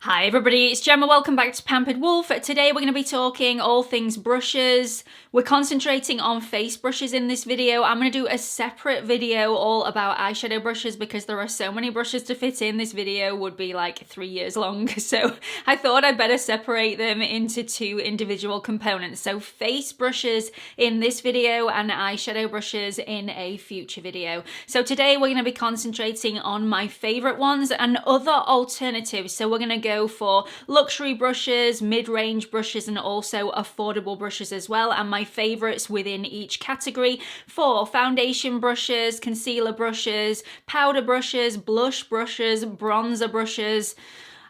Hi everybody, it's Gemma. Welcome back to Pampered Wolf. Today we're going to be talking all things brushes. We're concentrating on face brushes in this video. I'm going to do a separate video all about eyeshadow brushes because there are so many brushes to fit in. This video would be like 3 years long, so I thought I'd better separate them into two individual components. So face brushes in this video and eyeshadow brushes in a future video. So today we're going to be concentrating on my favorite ones and other alternatives. So we're going to go for luxury brushes, mid-range brushes, and also affordable brushes as well, and my favorites within each category for foundation brushes, concealer brushes, powder brushes, blush brushes, bronzer brushes,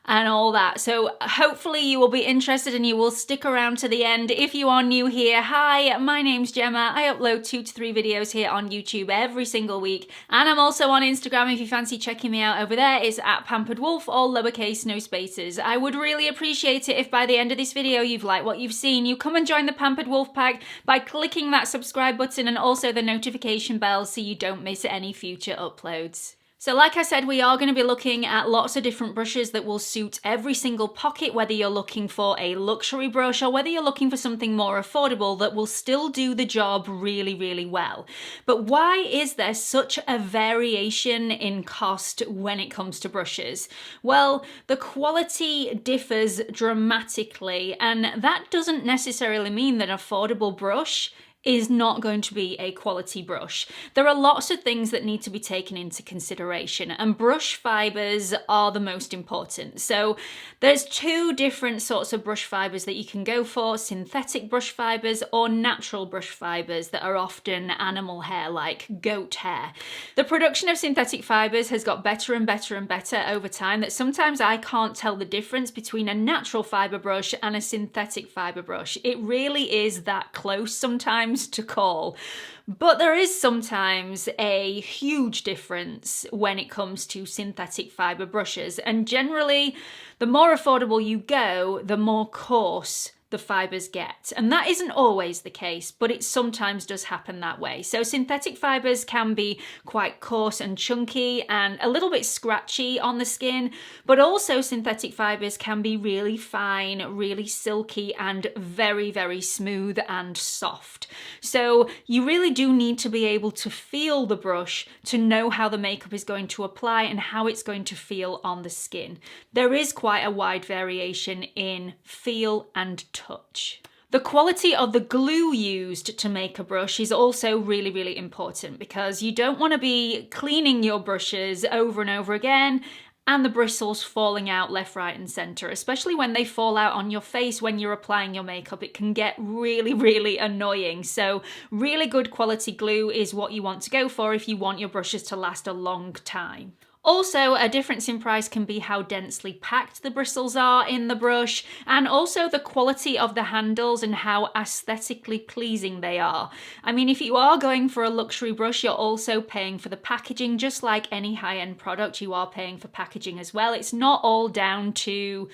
and all that. So hopefully you will be interested and you will stick around to the end. If you are new here, hi, my name's Gemma. I upload 2 to 3 videos here on YouTube every single week, and I'm also on Instagram if you fancy checking me out over there. It's at Pampered Wolf, all lowercase, no spaces. I would really appreciate it if by the end of this video you've liked what you've seen. You come and join the Pampered Wolf pack by clicking that subscribe button and also the notification bell so you don't miss any future uploads. So like I said, we are going to be looking at lots of different brushes that will suit every single pocket, whether you're looking for a luxury brush or whether you're looking for something more affordable that will still do the job really, really well. But why is there such a variation in cost when it comes to brushes? Well, the quality differs dramatically, and that doesn't necessarily mean that an affordable brush is not going to be a quality brush. There are lots of things that need to be taken into consideration, and brush fibers are the most important. So there's 2 different sorts of brush fibers that you can go for: synthetic brush fibers or natural brush fibers that are often animal hair, like goat hair. The production of synthetic fibers has got better and better and better over time, that sometimes I can't tell the difference between a natural fiber brush and a synthetic fiber brush. It really is that close sometimes to call. But there is sometimes a huge difference when it comes to synthetic fiber brushes, and generally the more affordable you go, the more coarse the fibers get. And that isn't always the case, but it sometimes does happen that way. So synthetic fibers can be quite coarse and chunky and a little bit scratchy on the skin, but also synthetic fibers can be really fine, really silky, and very, very smooth and soft. So you really do need to be able to feel the brush to know how the makeup is going to apply and how it's going to feel on the skin. There is quite a wide variation in feel and touch. The quality of the glue used to make a brush is also really, really important, because you don't want to be cleaning your brushes over and over again and the bristles falling out left, right, and center, especially when they fall out on your face when you're applying your makeup. It can get really, really annoying. So really good quality glue is what you want to go for if you want your brushes to last a long time. Also, a difference in price can be how densely packed the bristles are in the brush, and also the quality of the handles and how aesthetically pleasing they are. I mean, if you are going for a luxury brush, you're also paying for the packaging. Just like any high-end product, you are paying for packaging as well. It's not all down to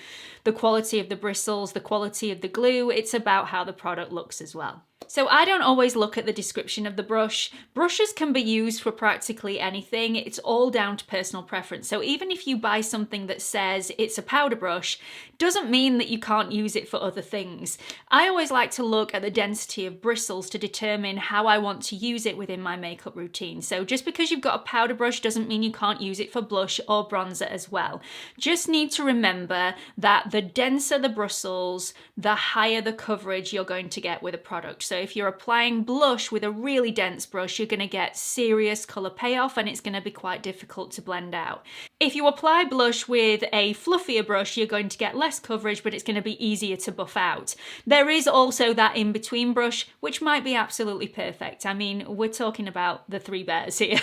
the quality of the bristles, the quality of the glue. It's about how the product looks as well. So I don't always look at the description of the brush. Brushes can be used for practically anything. It's all down to personal preference. So even if you buy something that says it's a powder brush, doesn't mean that you can't use it for other things. I always like to look at the density of bristles to determine how I want to use it within my makeup routine. So just because you've got a powder brush doesn't mean you can't use it for blush or bronzer as well. Just need to remember that the denser the bristles, the higher the coverage you're going to get with a product. So if you're applying blush with a really dense brush, you're going to get serious colour payoff and it's going to be quite difficult to blend out. If you apply blush with a fluffier brush, you're going to get less coverage, but it's going to be easier to buff out. There is also that in-between brush, which might be absolutely perfect. I mean, we're talking about the 3 bears here.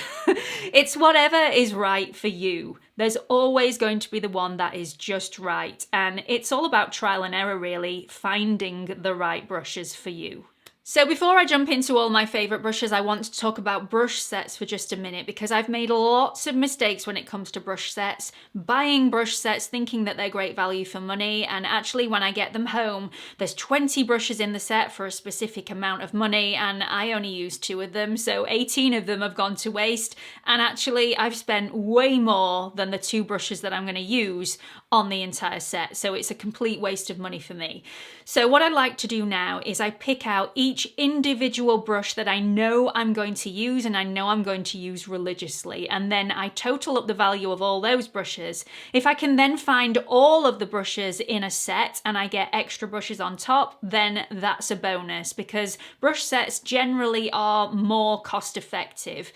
It's whatever is right for you. There's always going to be the one that is just right, and it's all about trial and error, really, finding the right brushes for you. So before I jump into all my favourite brushes, I want to talk about brush sets for just a minute because I've made lots of mistakes when it comes to brush sets, buying brush sets thinking that they're great value for money, and actually when I get them home, there's 20 brushes in the set for a specific amount of money and I only use 2 of them, so 18 of them have gone to waste, and actually I've spent way more than the 2 brushes that I'm going to use on the entire set, so it's a complete waste of money for me. So what I like to do now is I pick out each individual brush that I know I'm going to use and I know I'm going to use religiously, and then I total up the value of all those brushes. If I can then find all of the brushes in a set and I get extra brushes on top, then that's a bonus because brush sets generally are more cost effective.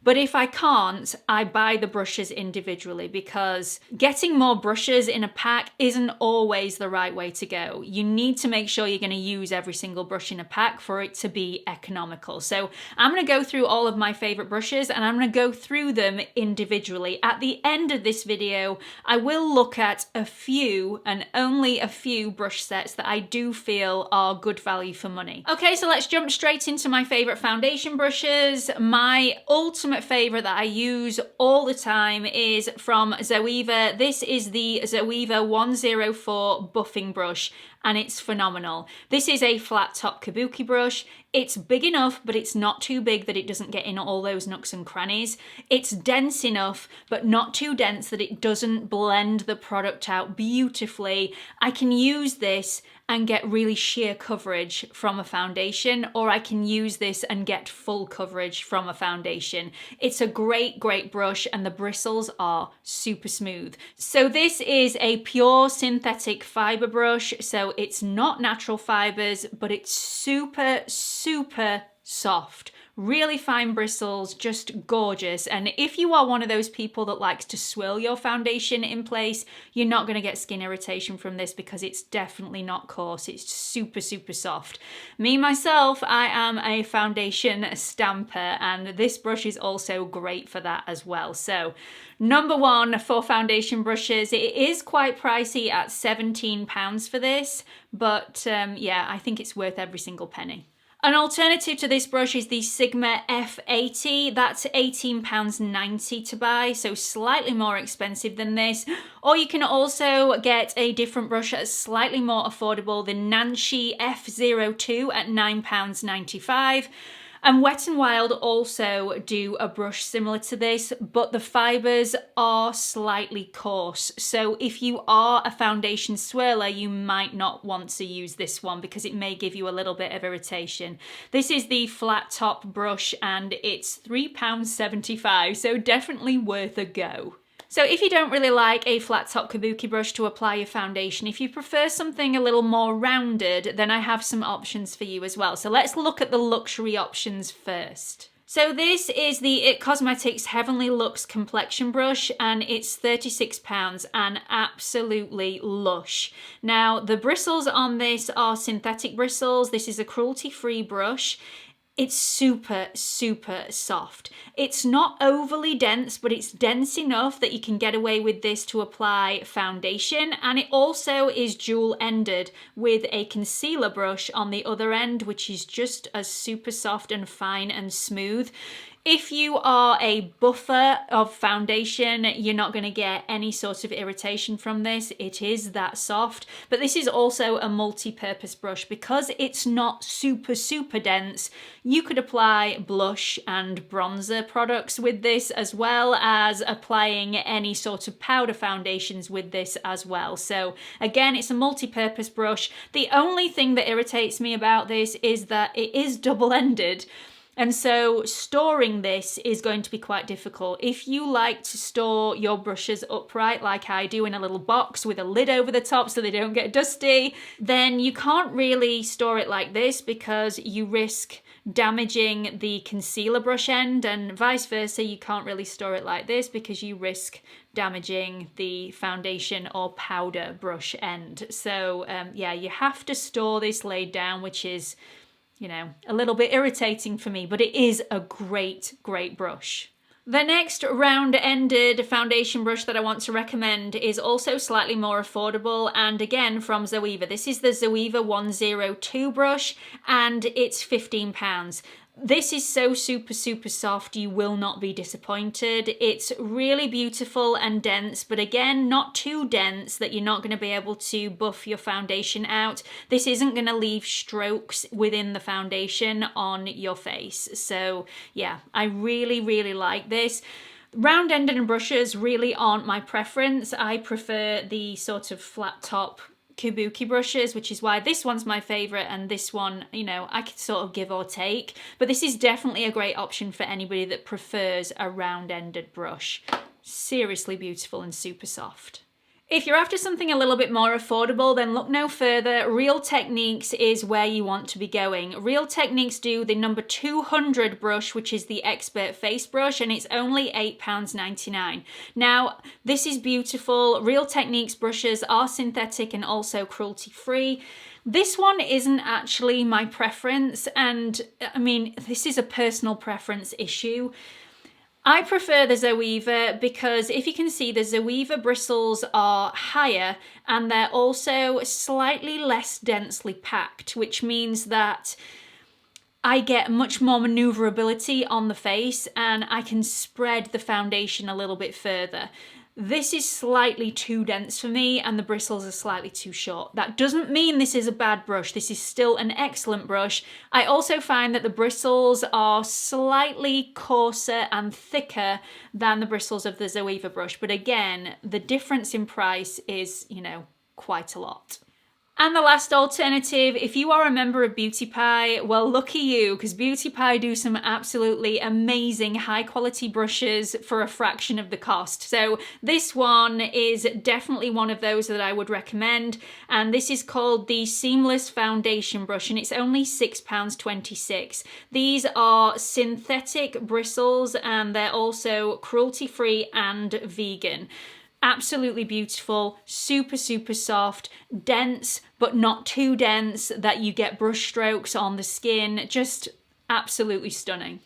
But if I can't, I buy the brushes individually because getting more brushes in a pack isn't always the right way to go. You need to make sure you're going to use every single brush in a pack for it to be economical. So I'm going to go through all of my favorite brushes and I'm going to go through them individually. At the end of this video, I will look at a few and only a few brush sets that I do feel are good value for money. Okay, so let's jump straight into my favorite foundation brushes. My ultimate favorite that I use all the time is from ZOEVA. This is the ZOEVA 104 buffing brush and it's phenomenal. This is a flat top kabuki brush. It's big enough, but it's not too big that it doesn't get in all those nooks and crannies. It's dense enough, but not too dense that it doesn't blend the product out beautifully. I can use this and get really sheer coverage from a foundation, or I can use this and get full coverage from a foundation. It's a great brush and the bristles are super smooth. So this is a pure synthetic fiber brush, so it's not natural fibers, but it's super soft. Really fine bristles, just gorgeous. And if you are one of those people that likes to swirl your foundation in place, you're not going to get skin irritation from this because it's definitely not coarse. It's super soft. Me, myself, I am a foundation stamper and this brush is also great for that as well. So number 1 for foundation brushes, it is quite pricey at £17 for this, but yeah, I think it's worth every single penny. An alternative to this brush is the Sigma F80. That's £18.90 to buy, so slightly more expensive than this. Or you can also get a different brush that's slightly more affordable, the NANSHY F02 at £9.95. And Wet n Wild also do a brush similar to this, but the fibers are slightly coarse. So if you are a foundation swirler, you might not want to use this one because it may give you a little bit of irritation. This is the flat top brush and it's £3.75, so definitely worth a go. So if you don't really like a flat top kabuki brush to apply your foundation, if you prefer something a little more rounded, then I have some options for you as well. So let's look at the luxury options first. So this is the IT Cosmetics Heavenly Luxe Complexion brush and it's £36 and absolutely lush. Now the bristles on this are synthetic bristles. This is a cruelty-free brush. It's super soft. It's not overly dense, but it's dense enough that you can get away with this to apply foundation. And it also is dual-ended with a concealer brush on the other end, which is just as super soft and fine and smooth. If you are a buffer of foundation, you're not going to get any sort of irritation from this. It is that soft, but this is also a multi-purpose brush because it's not super dense. You could apply blush and bronzer products with this as well as applying any sort of powder foundations with this as well. So again, it's a multi-purpose brush. The only thing that irritates me about this is that it is double-ended. And so storing this is going to be quite difficult. If you like to store your brushes upright like I do in a little box with a lid over the top so they don't get dusty, then you can't really store it like this because you risk damaging the concealer brush end, and vice versa, you can't really store it like this because you risk damaging the foundation or powder brush end. So yeah, you have to store this laid down, which is, you know, a little bit irritating for me, but it is a great brush. The next round-ended foundation brush that I want to recommend is also slightly more affordable, and again from ZOEVA. This is the ZOEVA 102 brush, and it's £15. This is so super soft, you will not be disappointed. It's really beautiful and dense, but again, not too dense that you're not going to be able to buff your foundation out. This isn't going to leave strokes within the foundation on your face. So yeah, I really like this. Round-ended brushes really aren't my preference. I prefer the sort of flat top kabuki brushes, which is why this one's my favorite, and this one, you know, I could sort of give or take, but this is definitely a great option for anybody that prefers a round-ended brush. Seriously beautiful and super soft. If you're after something a little bit more affordable, then look no further. Real Techniques is where you want to be going. Real Techniques do the number 200 brush, which is the Expert Face Brush, and it's only £8.99. Now, this is beautiful. Real Techniques brushes are synthetic and also cruelty-free. This one isn't actually my preference, and I mean, this is a personal preference issue. I prefer the ZOEVA because if you can see, the ZOEVA bristles are higher and they're also slightly less densely packed, which means that I get much more maneuverability on the face and I can spread the foundation a little bit further. This is slightly too dense for me and the bristles are slightly too short. That doesn't mean this is a bad brush. This is still an excellent brush. I also find that the bristles are slightly coarser and thicker than the bristles of the ZOEVA brush. But again, the difference in price is, you know, quite a lot. And the last alternative, if you are a member of Beauty Pie, well, lucky you, because Beauty Pie do some absolutely amazing high quality brushes for a fraction of the cost. So this one is definitely one of those that I would recommend. And this is called the Seamless Foundation Brush, and it's only £6.26. These are synthetic bristles and they're also cruelty-free and vegan. Absolutely beautiful, super soft, dense, but not too dense that you get brush strokes on the skin. Just absolutely stunning.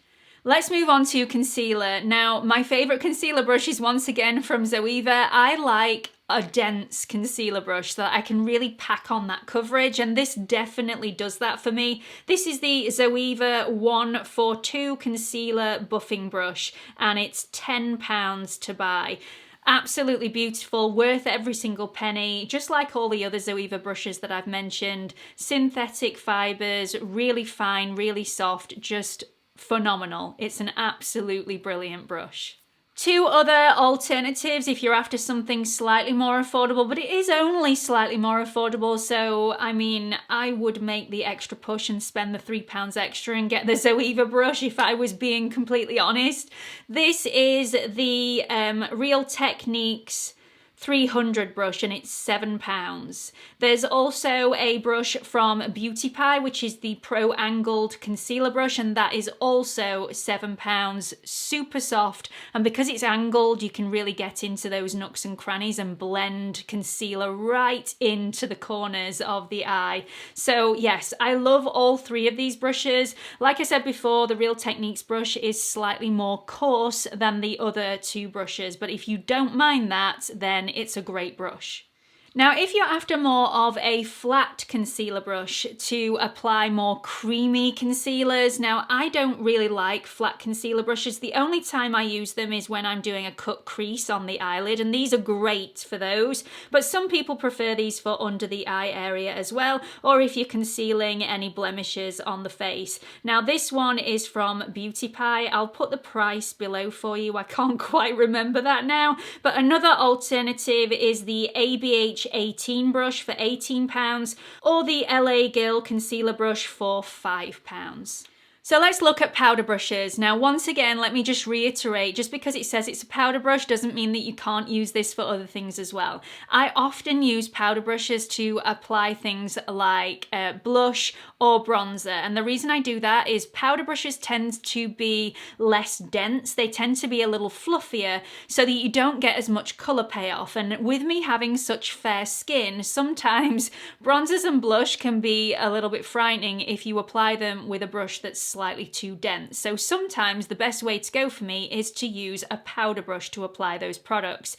Let's move on to concealer. Now, my favorite concealer brush is once again from ZOEVA. I like a dense concealer brush so that I can really pack on that coverage, and this definitely does that for me. This is the ZOEVA 142 concealer buffing brush, and it's £10 to buy. Absolutely beautiful, worth every single penny, just like all the other ZOEVA brushes that I've mentioned. Synthetic fibres, really fine, really soft, just phenomenal. It's an absolutely brilliant brush. Two other alternatives if you're after something slightly more affordable, but it is only slightly more affordable, so I mean, I would make the extra push and spend the £3 extra and get the ZOEVA brush if I was being completely honest. This is the Real Techniques 300 brush, and it's £7. There's also a brush from Beauty Pie, which is the Pro Angled Concealer brush, and that is also £7. Super soft, and because it's angled, you can really get into those nooks and crannies and blend concealer right into the corners of the eye. So yes, I love all three of these brushes. Like I said before, the Real Techniques brush is slightly more coarse than the other two brushes, but if you don't mind that, then it's a great brush. Now, if you're after more of a flat concealer brush to apply more creamy concealers, now I don't really like flat concealer brushes. The only time I use them is when I'm doing a cut crease on the eyelid, and these are great for those, but some people prefer these for under the eye area as well, or if you're concealing any blemishes on the face. Now, this one is from Beauty Pie. I'll put the price below for you. I can't quite remember that now, but another alternative is the ABH 18 brush for £18 or the LA Girl concealer brush for £5. So let's look at powder brushes. Now, once again, let me just reiterate, just because it says it's a powder brush doesn't mean that you can't use this for other things as well. I often use powder brushes to apply things like blush or bronzer. And the reason I do that is powder brushes tend to be less dense. They tend to be a little fluffier so that you don't get as much color payoff. And with me having such fair skin, sometimes bronzers and blush can be a little bit frightening if you apply them with a brush that's slightly too dense. So sometimes the best way to go for me is to use a powder brush to apply those products.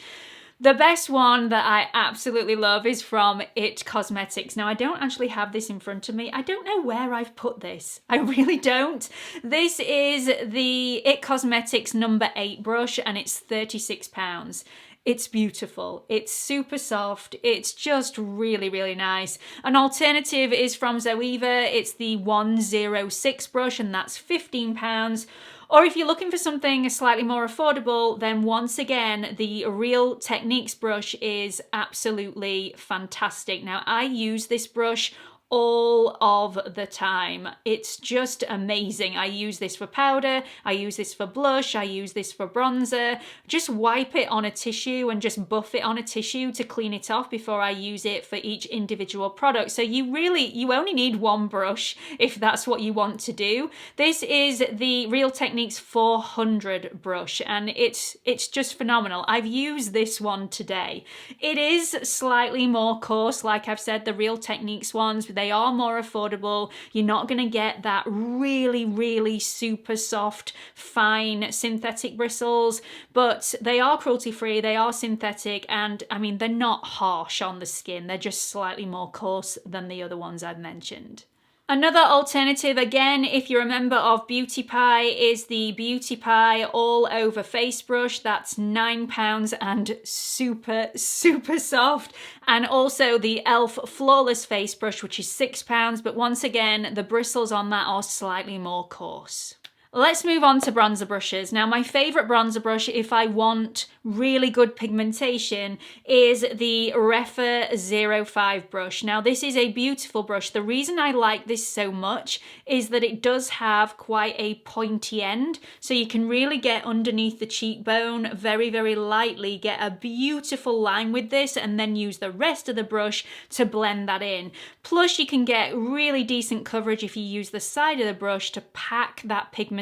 The best one that I absolutely love is from It Cosmetics. Now, I don't actually have this in front of me. I don't know where I've put this. I really don't. This is the It Cosmetics number 8 brush, and it's £36. It's beautiful. It's super soft. It's just really, really nice. An alternative is from ZOEVA. It's the 106 brush, and that's £15. Or if you're looking for something slightly more affordable, then once again, the Real Techniques brush is absolutely fantastic. Now, I use this brush all of the time. It's just amazing. I use this for powder, I use this for blush, I use this for bronzer. Just wipe it on a tissue and just buff it on a tissue to clean it off before I use it for each individual product. So you only need one brush if that's what you want to do. This is the Real Techniques 400 brush, and it's just phenomenal. I've used this one today. It is slightly more coarse, like I've said, the Real Techniques ones, they are more affordable. You're not going to get that really, really super soft, fine synthetic bristles, but they are cruelty-free, they are synthetic, and I mean, they're not harsh on the skin. They're just slightly more coarse than the other ones I've mentioned. Another alternative, again, if you're a member of Beauty Pie, is the Beauty Pie All Over Face Brush. That's £9 and super, super soft. And also the e.l.f. Flawless Face Brush, which is £6, but once again, the bristles on that are slightly more coarse. Let's move on to bronzer brushes. Now, my favourite bronzer brush, if I want really good pigmentation, is the Refa 05 brush. Now, this is a beautiful brush. The reason I like this so much is that it does have quite a pointy end, so you can really get underneath the cheekbone very, very lightly, get a beautiful line with this, and then use the rest of the brush to blend that in. Plus, you can get really decent coverage if you use the side of the brush to pack that pigmentation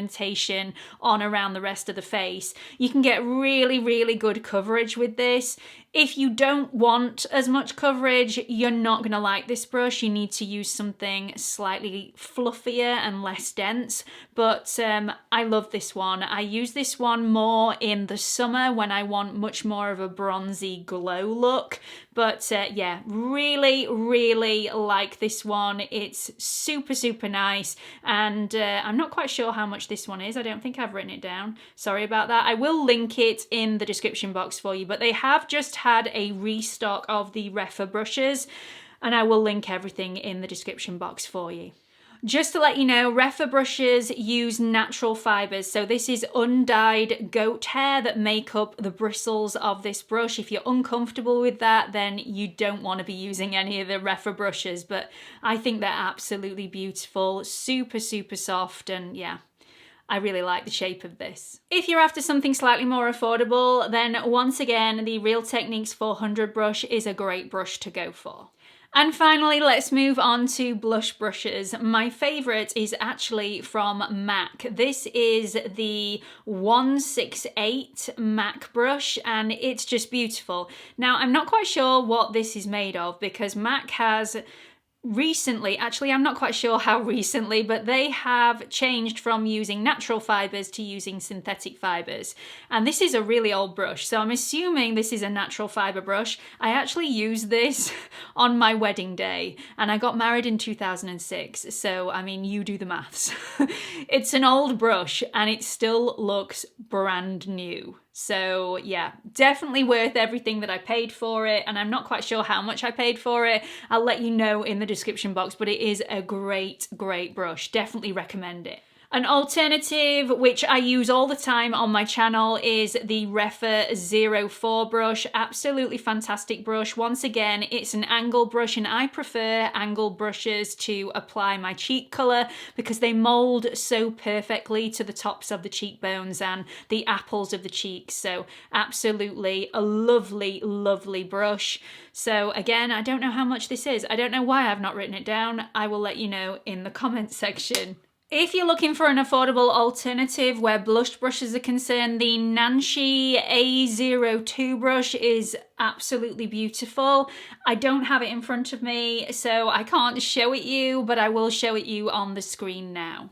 on around the rest of the face. You can get really, really good coverage with this. If you don't want as much coverage, you're not going to like this brush. You need to use something slightly fluffier and less dense, but I love this one. I use this one more in the summer when I want much more of a bronzy glow look, but yeah, really, really like this one. It's super, super nice, and I'm not quite sure how much this one is. I don't think I've written it down. Sorry about that. I will link it in the description box for you, but they have just had a restock of the Refa brushes, and I will link everything in the description box for you. Just to let you know, Refa brushes use natural fibres, so this is undyed goat hair that make up the bristles of this brush. If you're uncomfortable with that, then you don't want to be using any of the Refa brushes, but I think they're absolutely beautiful, super, super soft, and yeah, I really like the shape of this. If you're after something slightly more affordable, then once again, the Real Techniques 400 brush is a great brush to go for. And finally, let's move on to blush brushes. My favourite is actually from MAC. This is the 168 MAC brush, and it's just beautiful. Now, I'm not quite sure what this is made of because MAC has recently, actually I'm not quite sure how recently, but they have changed from using natural fibres to using synthetic fibres. And this is a really old brush, so I'm assuming this is a natural fibre brush. I actually used this on my wedding day, and I got married in 2006, so I mean, you do the maths. It's an old brush and it still looks brand new. So yeah, definitely worth everything that I paid for it, and I'm not quite sure how much I paid for it. I'll let you know in the description box, but it is a great, great brush. Definitely recommend it. An alternative, which I use all the time on my channel, is the Refa 04 brush. Absolutely fantastic brush. Once again, it's an angle brush, and I prefer angle brushes to apply my cheek colour because they mould so perfectly to the tops of the cheekbones and the apples of the cheeks. So absolutely a lovely, lovely brush. So again, I don't know how much this is. I don't know why I've not written it down. I will let you know in the comments section. If you're looking for an affordable alternative where blush brushes are concerned, the NANSHY A02 brush is absolutely beautiful. I don't have it in front of me, so I can't show it you, but I will show it you on the screen now.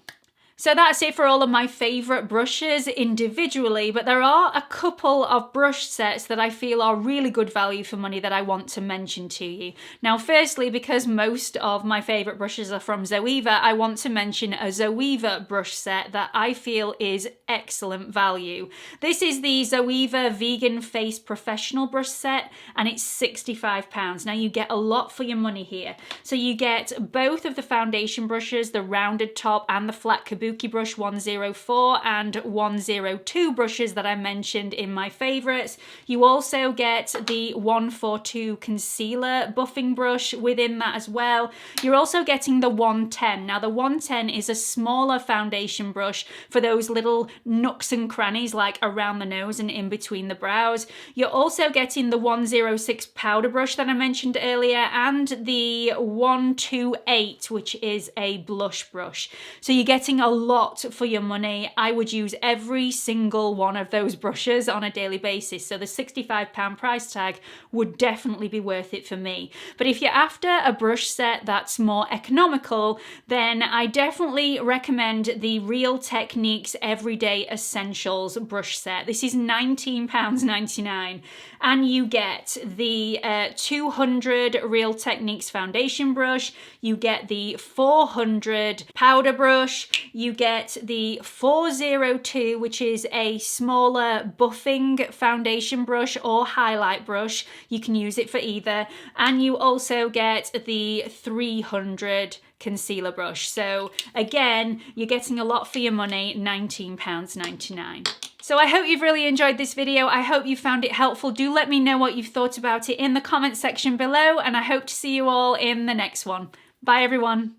So that's it for all of my favourite brushes individually, but there are a couple of brush sets that I feel are really good value for money that I want to mention to you. Now, firstly, because most of my favourite brushes are from ZOEVA, I want to mention a ZOEVA brush set that I feel is excellent value. This is the ZOEVA Vegan Face Professional brush set, and it's £65. Now, you get a lot for your money here. So you get both of the foundation brushes, the rounded top and the flat kabuki brush 104 and 102 brushes that I mentioned in my favourites. You also get the 142 concealer buffing brush within that as well. You're also getting the 110. Now the 110 is a smaller foundation brush for those little nooks and crannies like around the nose and in between the brows. You're also getting the 106 powder brush that I mentioned earlier and the 128, which is a blush brush. So you're getting a lot for your money. I would use every single one of those brushes on a daily basis. So the £65 price tag would definitely be worth it for me. But if you're after a brush set that's more economical, then I definitely recommend the Real Techniques Everyday Essentials brush set. This is £19.99 and you get the 200 Real Techniques foundation brush, you get the 400 powder brush, you get the 402, which is a smaller buffing foundation brush or highlight brush. You can use it for either. And you also get the 300 concealer brush. So again, you're getting a lot for your money, £19.99. So I hope you've really enjoyed this video. I hope you found it helpful. Do let me know what you've thought about it in the comment section below, and I hope to see you all in the next one. Bye everyone.